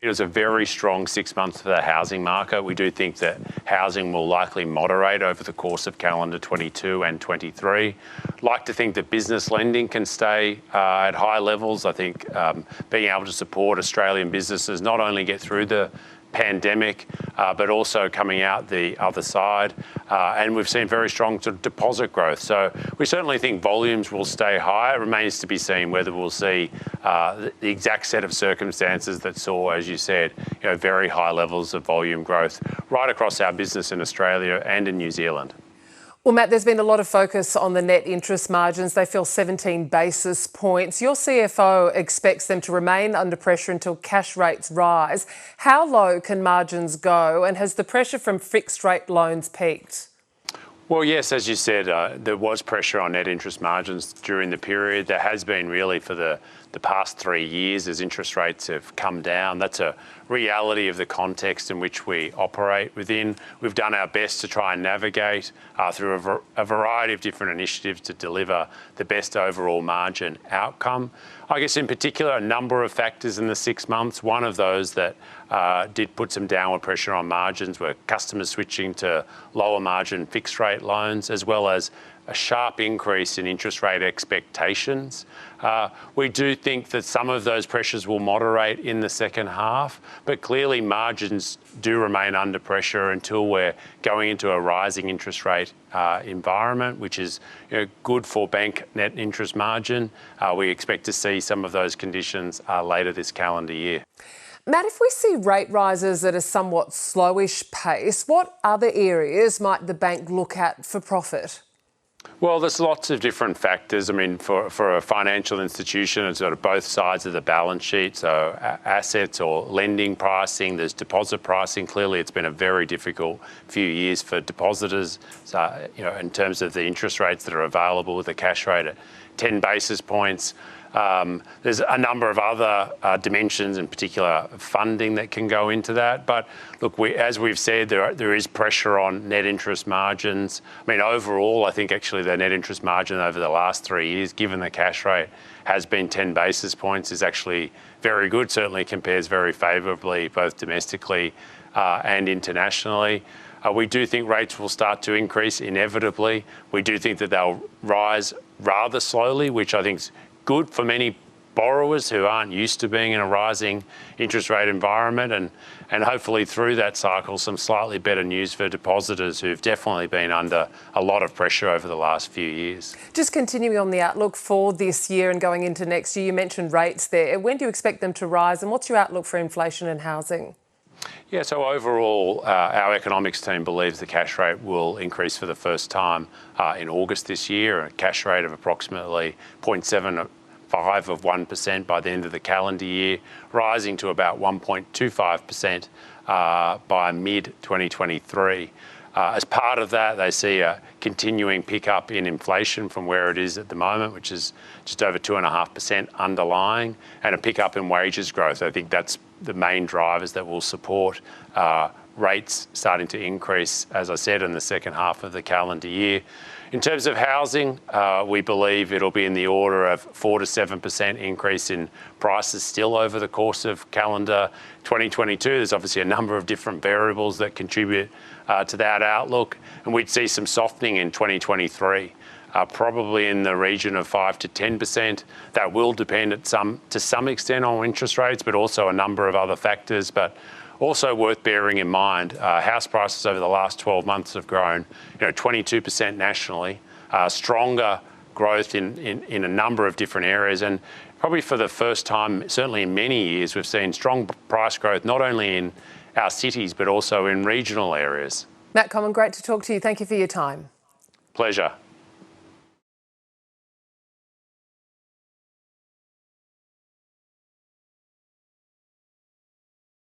It was a very strong 6 months for the housing market. We do think that housing will likely moderate over the course of calendar 22 and 23. Like to think that business lending can stay at high levels. I think being able to support Australian businesses not only get through the pandemic, but also coming out the other side. And we've seen very strong sort of deposit growth. So we certainly think volumes will stay high. It remains to be seen whether we'll see the exact set of circumstances that saw, as you said, very high levels of volume growth right across our business in Australia and in New Zealand. Well, Matt, there's been a lot of focus on the net interest margins. They fell 17 basis points. Your CFO expects them to remain under pressure until cash rates rise. How low can margins go, and has the pressure from fixed rate loans peaked? Well, yes, as you said, there was pressure on net interest margins during the period. There has been really for the past 3 years as interest rates have come down. That's a reality of the context in which we operate within. We've done our best to try and navigate through a variety of different initiatives to deliver the best overall margin outcome. I guess in particular, a number of factors in the 6 months. One of those that did put some downward pressure on margins were customers switching to lower margin fixed rate loans, as well as a sharp increase in interest rate expectations. We do think that some of those pressures will moderate in the second half, but clearly margins do remain under pressure until we're going into a rising interest rate environment, which is good for bank net interest margin. We expect to see some of those conditions later this calendar year. Matt, if we see rate rises at a somewhat slowish pace, what other areas might the bank look at for profit? Well, there's lots of different factors. I mean, for a financial institution, it's sort of both sides of the balance sheet. So assets or lending pricing, there's deposit pricing. Clearly, it's been a very difficult few years for depositors. So, in terms of the interest rates that are available with the cash rate at 10 basis points. There's a number of other dimensions, in particular funding, that can go into that. But look, as we've said, there is pressure on net interest margins. I mean, overall, I think actually the net interest margin over the last 3 years, given the cash rate has been 10 basis points, is actually very good. Certainly compares very favourably both domestically and internationally. We do think rates will start to increase inevitably. We do think that they'll rise rather slowly, which I think is good for many borrowers who aren't used to being in a rising interest rate environment, and hopefully through that cycle some slightly better news for depositors who've definitely been under a lot of pressure over the last few years. Just continuing on the outlook for this year and going into next year, you mentioned rates there. When do you expect them to rise, and what's your outlook for inflation and housing? Yeah, so overall, our economics team believes the cash rate will increase for the first time in August this year, a cash rate of approximately 0.75 of 1% by the end of the calendar year, rising to about 1.25% by mid-2023. As part of that, they see a continuing pickup in inflation from where it is at the moment, which is just over 2.5% underlying, and a pickup in wages growth. I think that's the main drivers that will support rates starting to increase, as I said, in the second half of the calendar year. In terms of housing, we believe it'll be in the order of 4 to 7% increase in prices still over the course of calendar 2022. There's obviously a number of different variables that contribute to that outlook, and we'd see some softening in 2023. Probably in the region of 5 to 10%. That will depend to some extent on interest rates, but also a number of other factors. But also worth bearing in mind, house prices over the last 12 months have grown 22% nationally, stronger growth in a number of different areas. And probably for the first time, certainly in many years, we've seen strong price growth, not only in our cities, but also in regional areas. Matt Comyn, great to talk to you. Thank you for your time. Pleasure.